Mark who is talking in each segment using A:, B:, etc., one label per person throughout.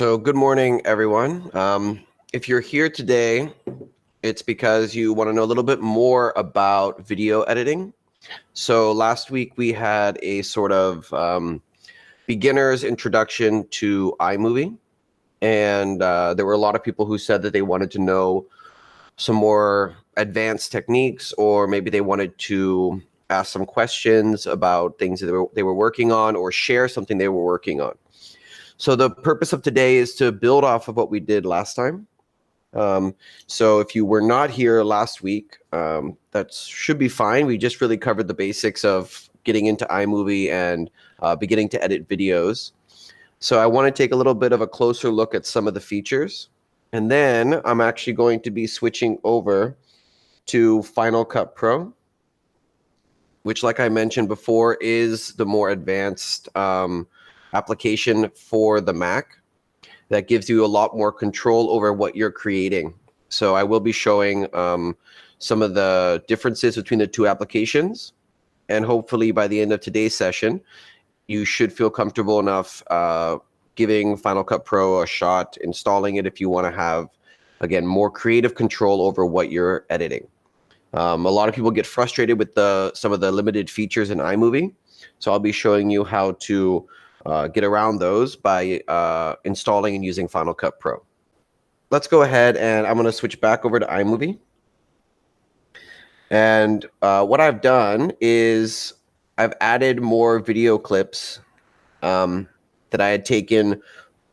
A: So good morning, everyone. If you're here today, it's because you want to know a little bit more about video editing. So last week we had a sort of beginner's introduction to iMovie. And there were a lot of people who said that they wanted to know some more advanced techniques, or maybe they wanted to ask some questions about things that they were working on, or share something they were working on. So the purpose of today is to build off of what we did last time. So if you were not here last week, that should be fine. We just really covered the basics of getting into iMovie and beginning to edit videos. So I want to take a little bit of a closer look at some of the features. And then I'm actually going to be switching over to Final Cut Pro, which, like I mentioned before, is the more advanced application for the Mac that gives you a lot more control over what you're creating. So I will be showing some of the differences between the two applications. And hopefully by the end of today's session, you should feel comfortable enough giving Final Cut Pro a shot, installing it if you want to have, again, more creative control over what you're editing. A lot of people get frustrated with some of the limited features in iMovie. So I'll be showing you how to get around those by installing and using Final Cut Pro. Let's go ahead and I'm going to switch back over to iMovie. And what I've done is I've added more video clips that I had taken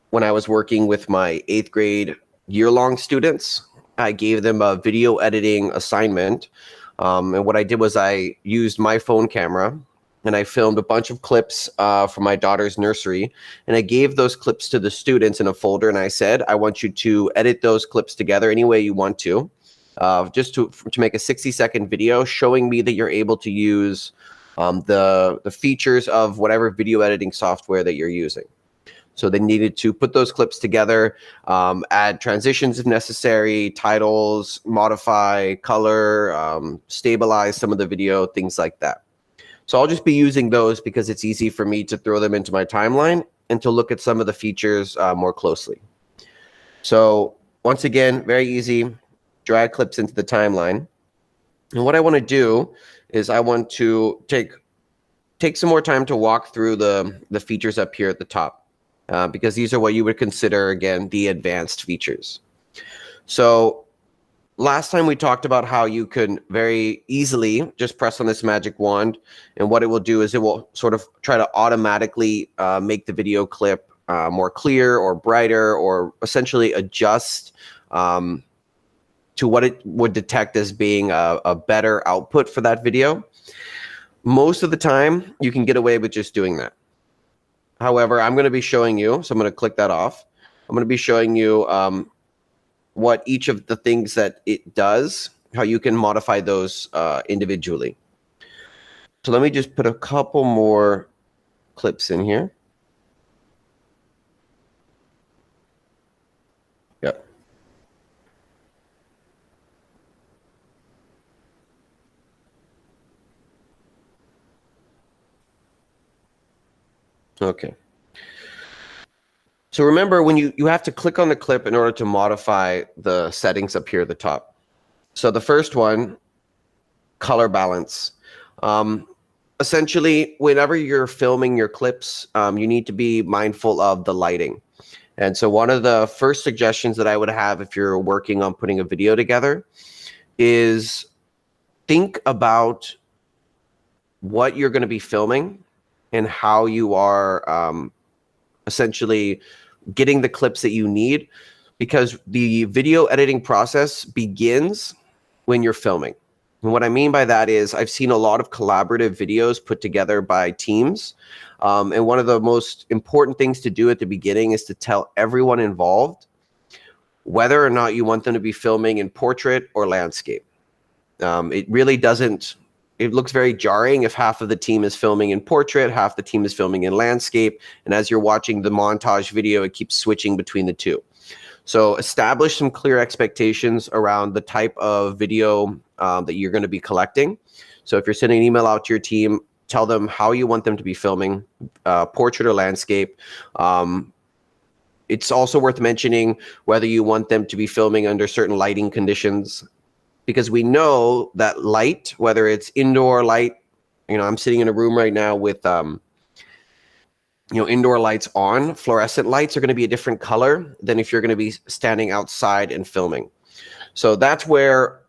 A: when I was working with my 8th grade year-long students. I gave them a video editing assignment. And what I did was I used my phone camera and I filmed a bunch of clips from my daughter's nursery. And I gave those clips to the students in a folder. And I said, I want you to edit those clips together any way you want to, just to make a 60-second video showing me that you're able to use the features of whatever video editing software that you're using. So they needed to put those clips together, add transitions if necessary, titles, modify, color, stabilize some of the video, things like that. So I'll just be using those because it's easy for me to throw them into my timeline and to look at some of the features more closely. So once again, very easy, drag clips into the timeline. And what I want to do is I want to take some more time to walk through the features up here at the top, because these are what you would consider, again, the advanced features. So last time we talked about how you can very easily just press on this magic wand, and what it will do is it will sort of try to automatically make the video clip more clear or brighter, or essentially adjust to what it would detect as being a better output for that video. Most of the time, you can get away with just doing that. However, I'm going to be showing you, so I'm going to click that off. I'm going to be showing you what each of the things that it does, how you can modify those individually. So let me just put a couple more clips in here. Yep. Okay. So remember, when you have to click on the clip in order to modify the settings up here at the top. So the first one, color balance. Essentially, whenever you're filming your clips, you need to be mindful of the lighting. And so one of the first suggestions that I would have if you're working on putting a video together is think about what you're going to be filming and how you are essentially getting the clips that you need, because the video editing process begins when you're filming. And what I mean by that is I've seen a lot of collaborative videos put together by teams. And one of the most important things to do at the beginning is to tell everyone involved whether or not you want them to be filming in portrait or landscape. It really doesn't, it looks very jarring if half of the team is filming in portrait, half the team is filming in landscape. And as you're watching the montage video, it keeps switching between the two. So establish some clear expectations around the type of video that you're going to be collecting. So if you're sending an email out to your team, tell them how you want them to be filming, portrait or landscape. It's also worth mentioning whether you want them to be filming under certain lighting conditions, because we know that light, whether it's indoor light, I'm sitting in a room right now with, indoor lights on, fluorescent lights are going to be a different color than if you're going to be standing outside and filming. So that's where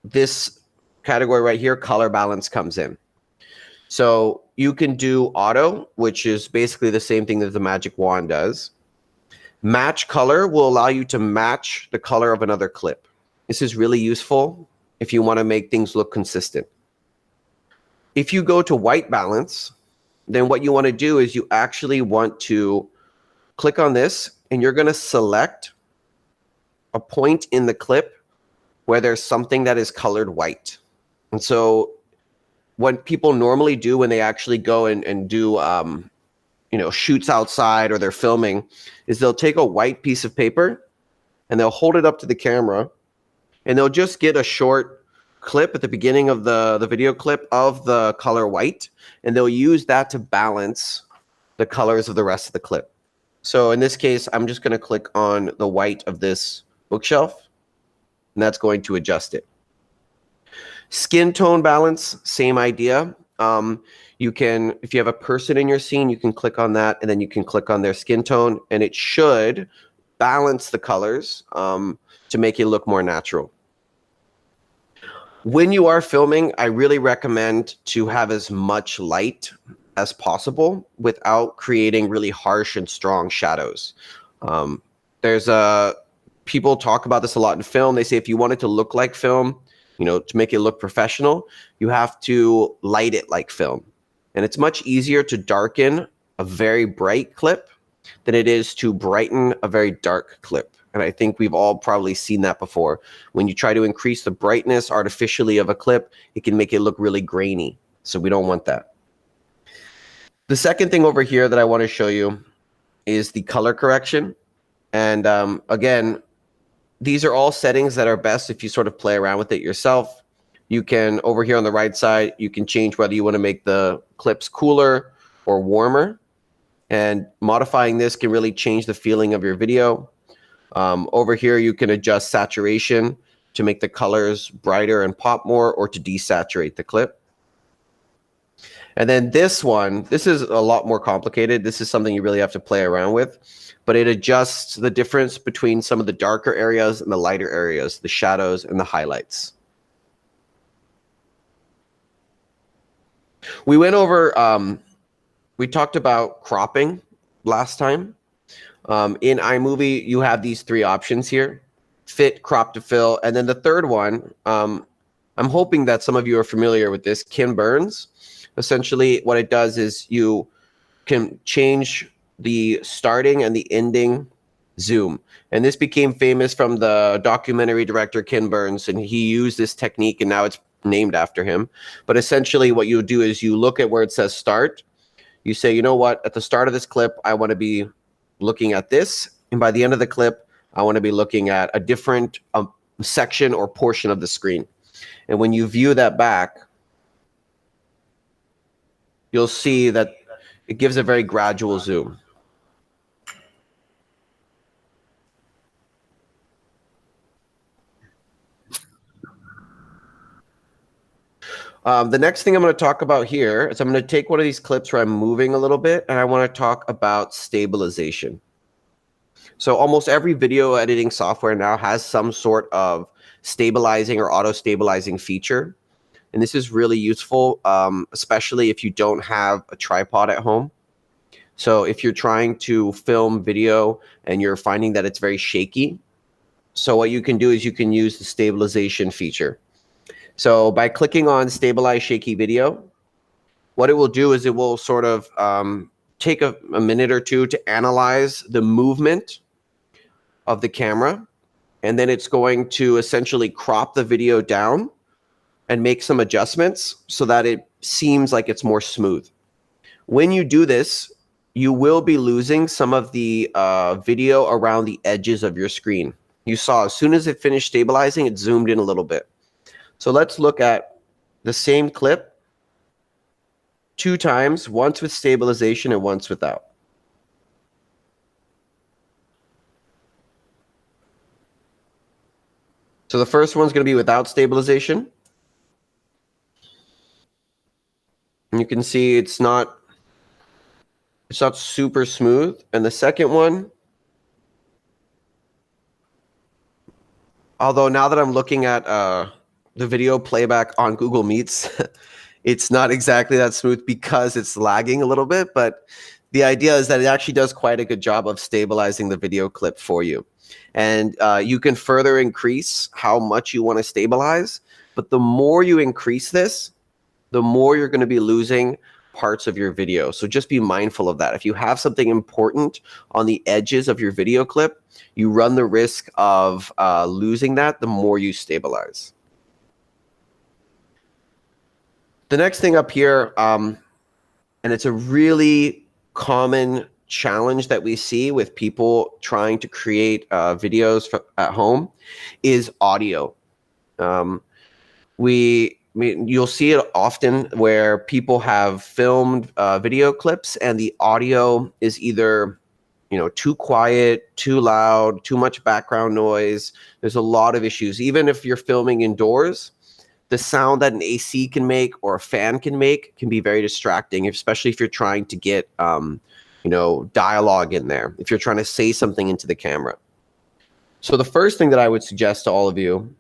A: this category right here, color balance, comes in. So you can do auto, which is basically the same thing that the magic wand does. Match color will allow you to match the color of another clip. This is really useful if you want to make things look consistent. If you go to white balance, then what you want to do is you actually want to click on this, and you're going to select a point in the clip where there's something that is colored white. And so what people normally do when they actually go and do shoots outside or they're filming is they'll take a white piece of paper and they'll hold it up to the camera, and they'll just get a short clip at the beginning of the video clip of the color white, and they'll use that to balance the colors of the rest of the clip. So in this case, I'm just going to click on the white of this bookshelf, and that's going to adjust it. Skin tone balance, same idea. You can, if you have a person in your scene, you can click on that, and then you can click on their skin tone, and it should balance the colors to make it look more natural. When you are filming, I really recommend to have as much light as possible without creating really harsh and strong shadows. People talk about this a lot in film. They say if you want it to look like film, to make it look professional, you have to light it like film. And it's much easier to darken a very bright clip than it is to brighten a very dark clip. And I think we've all probably seen that before. When you try to increase the brightness artificially of a clip, it can make it look really grainy. So we don't want that. The second thing over here that I want to show you is the color correction. And again, these are all settings that are best if you sort of play around with it yourself. You can, over here on the right side, you can change whether you want to make the clips cooler or warmer. And modifying this can really change the feeling of your video. Over here, you can adjust saturation to make the colors brighter and pop more, or to desaturate the clip. And then this is a lot more complicated. This is something you really have to play around with, but it adjusts the difference between some of the darker areas and the lighter areas, the shadows and the highlights. We went over, we talked about cropping last time. In iMovie, you have these three options here: fit, crop to fill, and then the third one, I'm hoping that some of you are familiar with this, Ken Burns. Essentially, what it does is you can change the starting and the ending zoom. And this became famous from the documentary director Ken Burns, and he used this technique, and now it's named after him. But essentially what you do is you look at where it says start. You say, you know what, at the start of this clip, I want to be looking at this, and by the end of the clip, I want to be looking at a different section or portion of the screen. And when you view that back, you'll see that it gives a very gradual zoom. The next thing I'm going to talk about here is I'm going to take one of these clips where I'm moving a little bit, and I want to talk about stabilization. So almost every video editing software now has some sort of stabilizing or auto-stabilizing feature. And this is really useful, especially if you don't have a tripod at home. So if you're trying to film video and you're finding that it's very shaky, so what you can do is you can use the stabilization feature. So by clicking on Stabilize Shaky Video, what it will do is it will sort of take a minute or two to analyze the movement of the camera, and then it's going to essentially crop the video down and make some adjustments so that it seems like it's more smooth. When you do this, you will be losing some of the video around the edges of your screen. You saw as soon as it finished stabilizing, it zoomed in a little bit. So let's look at the same clip 2 times, once with stabilization and once without. So the first one's going to be without stabilization. And you can see it's not super smooth. And the second one, although now that I'm looking at the video playback on Google Meets, it's not exactly that smooth because it's lagging a little bit, but the idea is that it actually does quite a good job of stabilizing the video clip for you. And you can further increase how much you want to stabilize, but the more you increase this, the more you're going to be losing parts of your video. So just be mindful of that. If you have something important on the edges of your video clip, you run the risk of losing that the more you stabilize. The next thing up here, and it's a really common challenge that we see with people trying to create videos at home, is audio. You'll see it often where people have filmed video clips and the audio is either too quiet, too loud, too much background noise. There's a lot of issues. Even if you're filming indoors, the sound that an AC can make or a fan can make can be very distracting, especially if you're trying to get dialogue in there, if you're trying to say something into the camera. So the first thing that I would suggest to all of you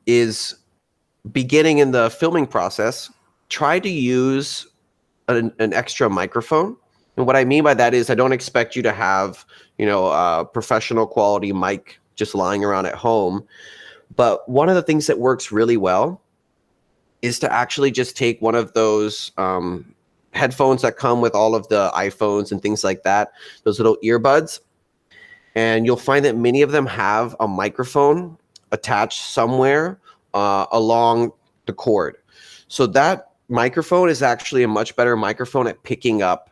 A: is, beginning in the filming process, try to use an extra microphone. And what I mean by that is, I don't expect you to have a professional quality mic just lying around at home. But one of the things that works really well is to actually just take one of those headphones that come with all of the iPhones and things like that, those little earbuds. And you'll find that many of them have a microphone attached somewhere along the cord. So that microphone is actually a much better microphone at picking up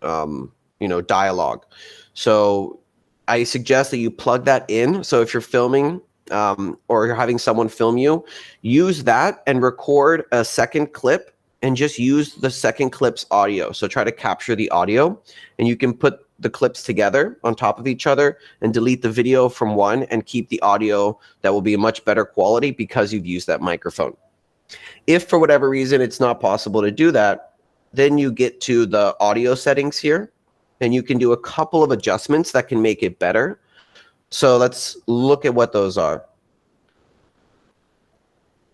A: dialogue. So I suggest that you plug that in. So if you're filming or you're having someone film you, use that and record a second clip and just use the second clip's audio. So try to capture the audio, and you can put the clips together on top of each other and delete the video from one and keep the audio that will be a much better quality because you've used that microphone. If for whatever reason it's not possible to do that, then you get to the audio settings here and you can do a couple of adjustments that can make it better. So let's look at what those are.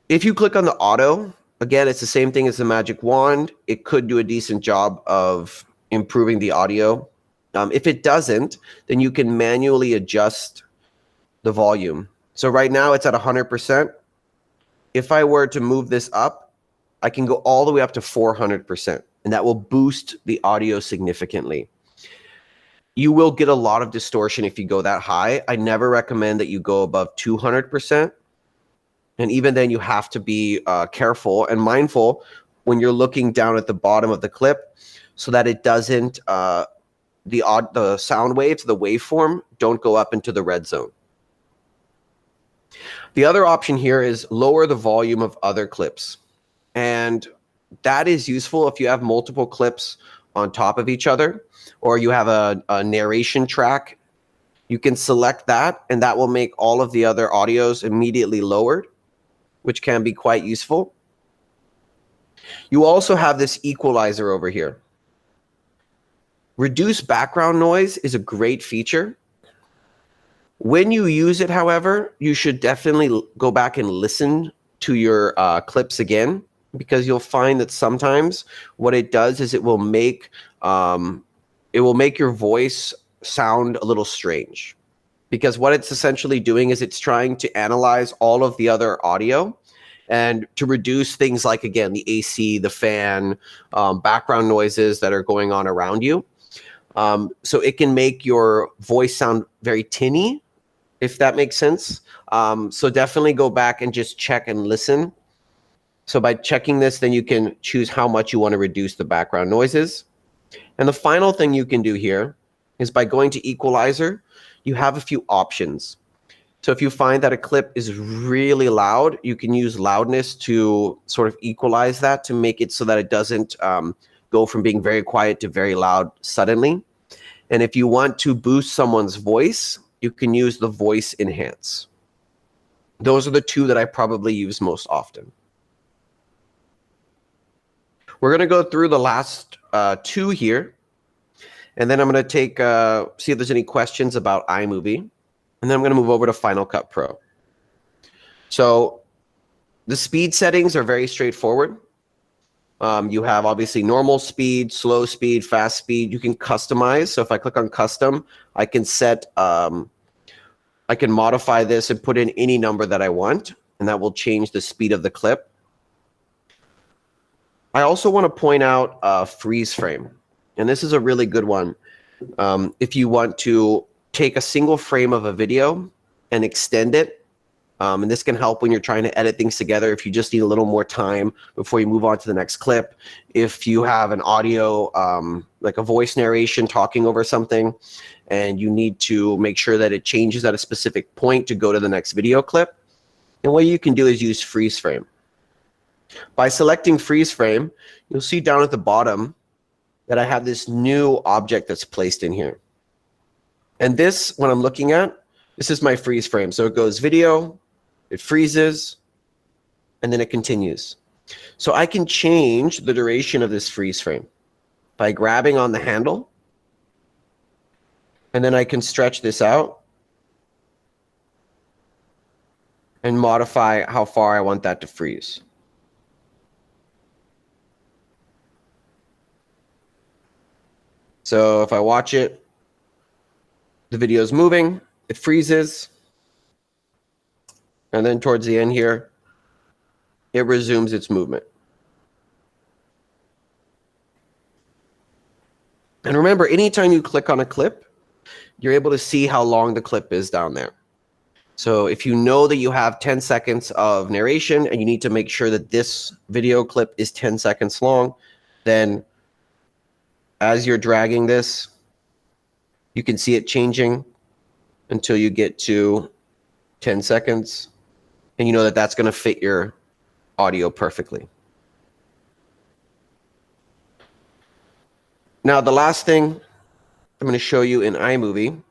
A: If you click on the auto, again, it's the same thing as the magic wand. It could do a decent job of improving the audio. If it doesn't, then you can manually adjust the volume. So right now it's at 100%. If I were to move this up, I can go all the way up to 400%, and that will boost the audio significantly. You will get a lot of distortion if you go that high. I never recommend that you go above 200%. And even then, you have to be careful and mindful when you're looking down at the bottom of the clip so that it doesn't, the sound waves, the waveform, don't go up into the red zone. The other option here is lower the volume of other clips. And that is useful if you have multiple clips on top of each other, or you have a narration track. You can select that, and that will make all of the other audios immediately lowered, which can be quite useful. You also have this equalizer over here. Reduce background noise is a great feature. When you use it, however, you should definitely go back and listen to your clips again, because you'll find that sometimes what it does is it will make your voice sound a little strange. Because what it's essentially doing is it's trying to analyze all of the other audio and to reduce things like, again, the AC, the fan, background noises that are going on around you. So it can make your voice sound very tinny, if that makes sense. So definitely go back and just check and listen. So by checking this, then you can choose how much you want to reduce the background noises. And the final thing you can do here is, by going to equalizer, you have a few options. So if you find that a clip is really loud, you can use loudness to sort of equalize that, to make it so that it doesn't go from being very quiet to very loud suddenly. And if you want to boost someone's voice, you can use the voice enhance. Those are the two that I probably use most often. We're going to go through the last two here, and then I'm going to take see if there's any questions about iMovie, and then I'm going to move over to Final Cut Pro. So the speed settings are very straightforward. You have obviously normal speed, slow speed, fast speed. You can customize. So if I click on custom, I can set, I can modify this and put in any number that I want, and that will change the speed of the clip. I also want to point out freeze frame, and this is a really good one. If you want to take a single frame of a video and extend it, and this can help when you're trying to edit things together if you just need a little more time before you move on to the next clip. If you have an audio, like a voice narration talking over something, and you need to make sure that it changes at a specific point to go to the next video clip, and what you can do is use freeze frame. By selecting freeze frame, you'll see down at the bottom that I have this new object that's placed in here. And this, when I'm looking at, this is my freeze frame. So it goes video, it freezes, and then it continues. So I can change the duration of this freeze frame by grabbing on the handle, and then I can stretch this out and modify how far I want that to freeze. So if I watch it, the video is moving, it freezes, and then towards the end here, it resumes its movement. And remember, anytime you click on a clip, you're able to see how long the clip is down there. So if you know that you have 10 seconds of narration and you need to make sure that this video clip is 10 seconds long, then as you're dragging this, you can see it changing until you get to 10 seconds. And you know that that's going to fit your audio perfectly. Now, the last thing I'm going to show you in iMovie,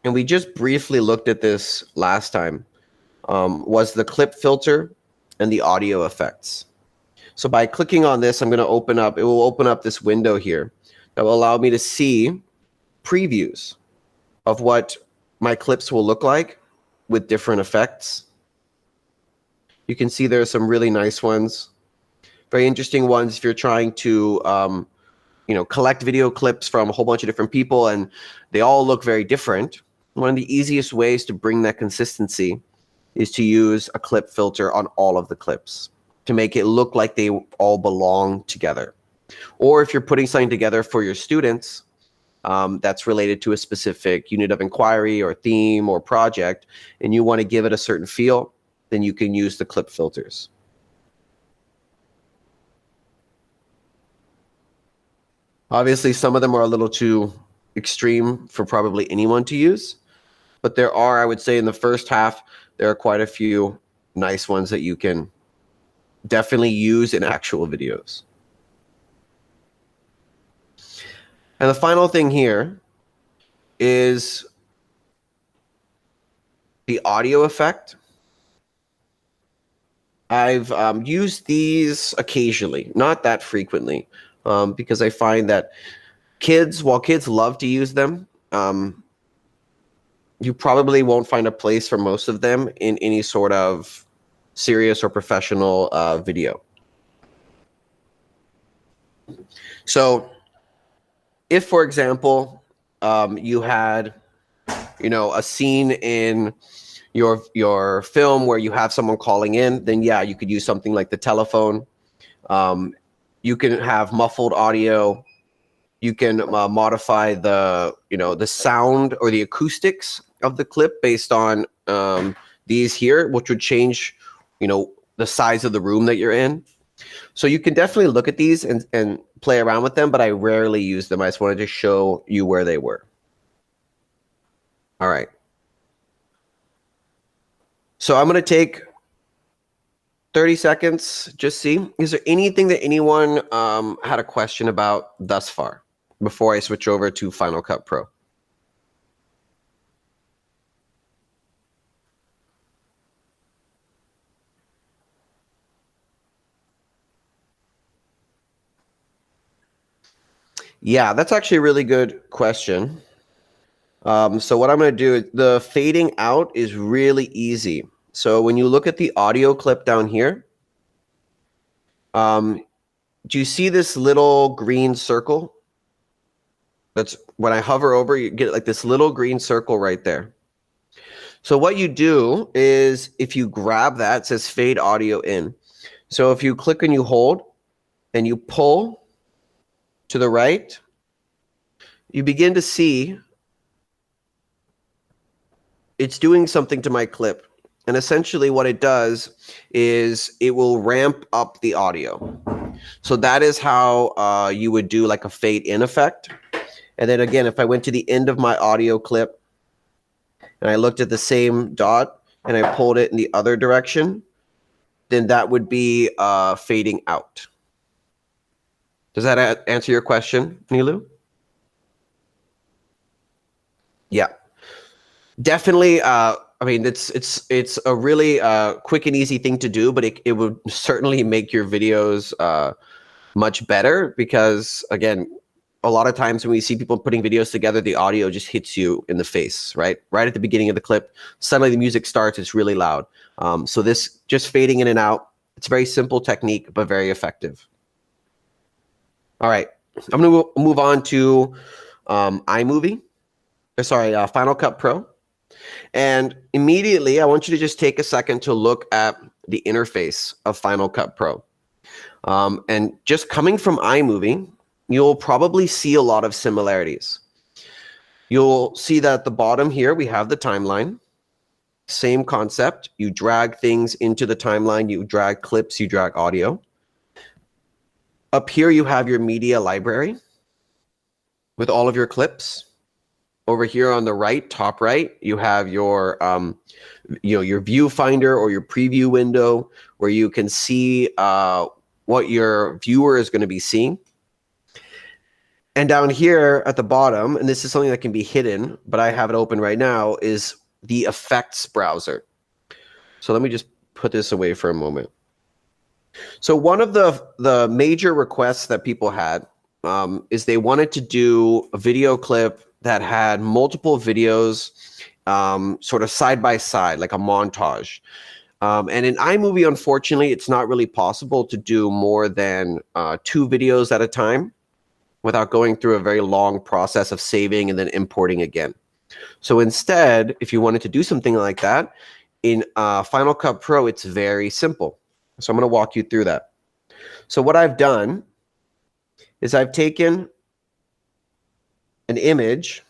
A: and we just briefly looked at this last time, was the clip filter and the audio effects. So by clicking on this, I'm going to open up, it will open up this window here that will allow me to see previews of what my clips will look like with different effects. You can see there are some really nice ones, very interesting ones if you're trying to collect video clips from a whole bunch of different people and they all look very different. One of the easiest ways to bring that consistency is to use a clip filter on all of the clips to make it look like they all belong together. Or if you're putting something together for your students that's related to a specific unit of inquiry or theme or project, and you want to give it a certain feel, then you can use the clip filters. Obviously, some of them are a little too extreme for probably anyone to use, but there are, I would say in the first half, there are quite a few nice ones that you can definitely use in actual videos. And the final thing here is the audio effect. I've used these occasionally, not that frequently, because I find that while kids love to use them, you probably won't find a place for most of them in any sort of serious or professional video. So if, for example, you had, a scene in your film where you have someone calling in, then yeah, you could use something like the telephone. You can have muffled audio. You can modify the sound or the acoustics of the clip based on these here, which would change, the size of the room that you're in. So you can definitely look at these and play around with them, but I rarely use them. I just wanted to show you where they were. All right. So I'm going to take 30 seconds, just see. Is there anything that anyone had a question about thus far before I switch over to Final Cut Pro? Yeah, that's actually a really good question. So what I'm going to do, the fading out is really easy. So when you look at the audio clip down here, do you see this little green circle? That's when I hover over, you get like this little green circle right there. So what you do is if you grab that, it says fade audio in. So if you click and you hold and you pull to the right, you begin to see it's doing something to my clip. And essentially what it does is it will ramp up the audio. So that is how you would do like a fade in effect. And then again, if I went to the end of my audio clip and I looked at the same dot and I pulled it in the other direction, then that would be fading out. Does that answer your question, Nilu? Yeah. Definitely. I mean, it's a really quick and easy thing to do, but it would certainly make your videos much better because, again, a lot of times when we see people putting videos together, the audio just hits you in the face, right? Right at the beginning of the clip, suddenly the music starts, it's really loud. So this just fading in and out, it's a very simple technique, but very effective. All right, I'm gonna move on to iMovie, sorry, Final Cut Pro. And immediately, I want you to just take a second to look at the interface of Final Cut Pro. And just coming from iMovie, you'll probably see a lot of similarities. You'll see that at the bottom here, we have the timeline. Same concept. You drag things into the timeline. You drag clips. You drag audio. Up here, you have your media library with all of your clips. Over here on the right, top right, you have your your viewfinder or your preview window where you can see what your viewer is going to be seeing. And down here at the bottom, and this is something that can be hidden, but I have it open right now, is the effects browser. So let me just put this away for a moment. So one of the major requests that people had is they wanted to do a video clip that had multiple videos sort of side by side, like a montage. And in iMovie, unfortunately, it's not really possible to do more than 2 videos at a time without going through a very long process of saving and then importing again. So instead, if you wanted to do something like that, in Final Cut Pro, it's very simple. So I'm going to walk you through that. So what I've done is I've taken an image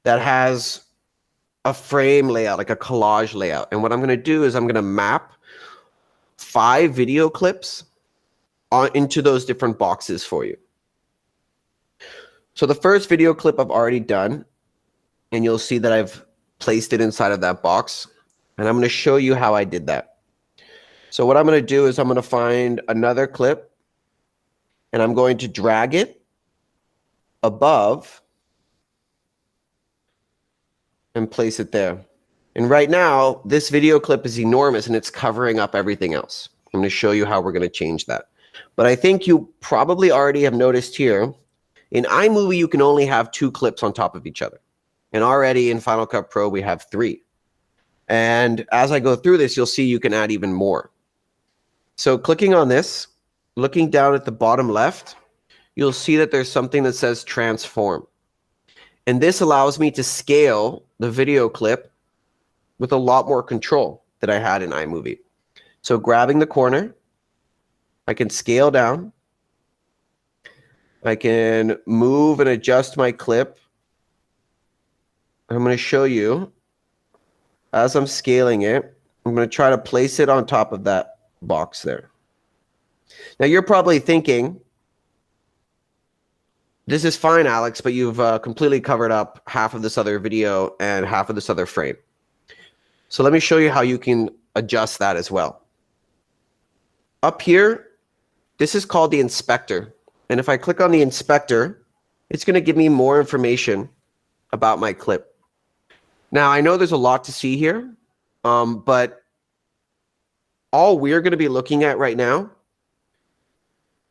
A: that has a frame layout, like a collage layout. And what I'm going to do is I'm going to map 5 video clips into those different boxes for you. So the first video clip I've already done, and you'll see that I've placed it inside of that box. And I'm going to show you how I did that. So what I'm going to do is I'm going to find another clip, and I'm going to drag it above and place it there. And right now, this video clip is enormous, and it's covering up everything else. I'm going to show you how we're going to change that. But I think you probably already have noticed here, in iMovie, you can only have 2 clips on top of each other. And already in Final Cut Pro, we have 3. And as I go through this, you'll see you can add even more. So clicking on this, looking down at the bottom left, you'll see that there's something that says transform. And this allows me to scale the video clip with a lot more control than I had in iMovie. So grabbing the corner, I can scale down. I can move and adjust my clip. I'm going to show you, as I'm scaling it, I'm going to try to place it on top of that box there. Now you're probably thinking, this is fine, Alex, but you've completely covered up half of this other video and half of this other frame. So let me show you how you can adjust that as well. Up here, this is called the inspector. And if I click on the inspector, it's going to give me more information about my clip. Now, I know there's a lot to see here, but all we're going to be looking at right now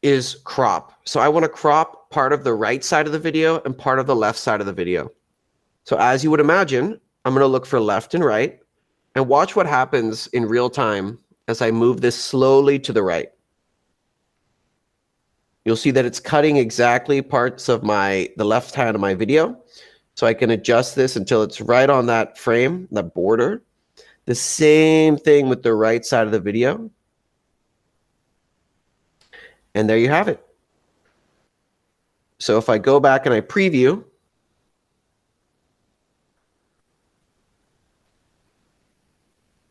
A: is crop. So I want to crop part of the right side of the video and part of the left side of the video. So as you would imagine, I'm going to look for left and right and watch what happens in real time as I move this slowly to the right. You'll see that it's cutting exactly parts of the left hand of my video. So I can adjust this until it's right on that frame, that border. The same thing with the right side of the video. And there you have it. So if I go back and I preview,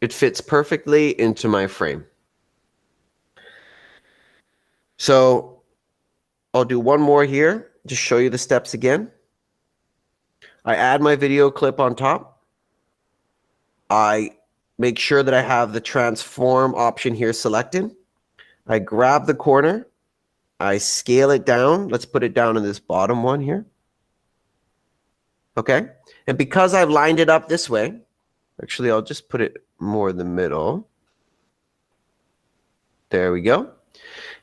A: it fits perfectly into my frame. So I'll do one more here, just show you the steps again. I add my video clip on top. I make sure that I have the transform option here selected. I grab the corner. I scale it down. Let's put it down in this bottom one here. Okay. And because I've lined it up this way, actually, I'll just put it more in the middle. There we go.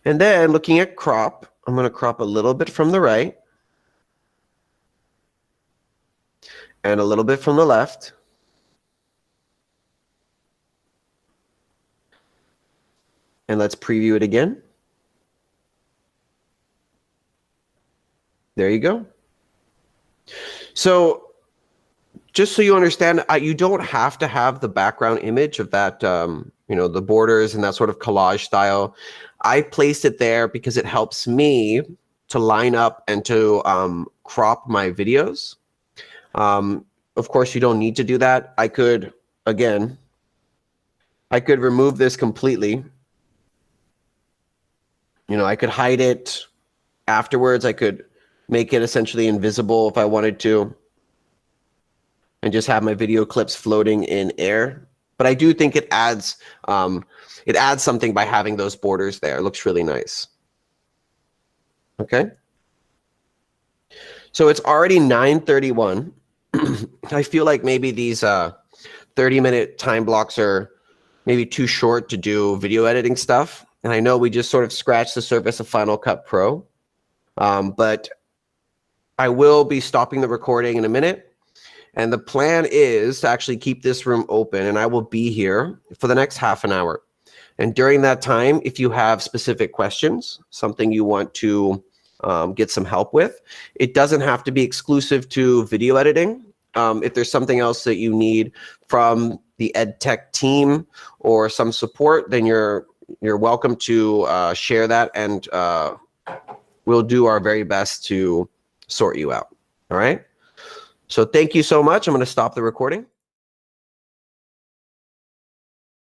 A: And then looking at crop, I'm going to crop a little bit from the right and a little bit from the left. And let's preview it again. There you go. So just so you understand, you don't have to have the background image of that, the borders and that sort of collage style. I placed it there because it helps me to line up and to crop my videos. Of course, you don't need to do that. I could remove this completely. I could hide it afterwards. I could make it essentially invisible if I wanted to, and just have my video clips floating in air. But I do think it adds something by having those borders there. It looks really nice. Okay. So it's already 9:31. I feel like maybe these 30-minute time blocks are maybe too short to do video editing stuff. And I know we just sort of scratched the surface of Final Cut Pro, but I will be stopping the recording in a minute. And the plan is to actually keep this room open, and I will be here for the next half an hour. And during that time, if you have specific questions, something you want to get some help with, it doesn't have to be exclusive to video editing. If there's something else that you need from the EdTech team or some support, then you're welcome to share that, and we'll do our very best to sort you out. All right. So thank you so much. I'm going to stop the recording.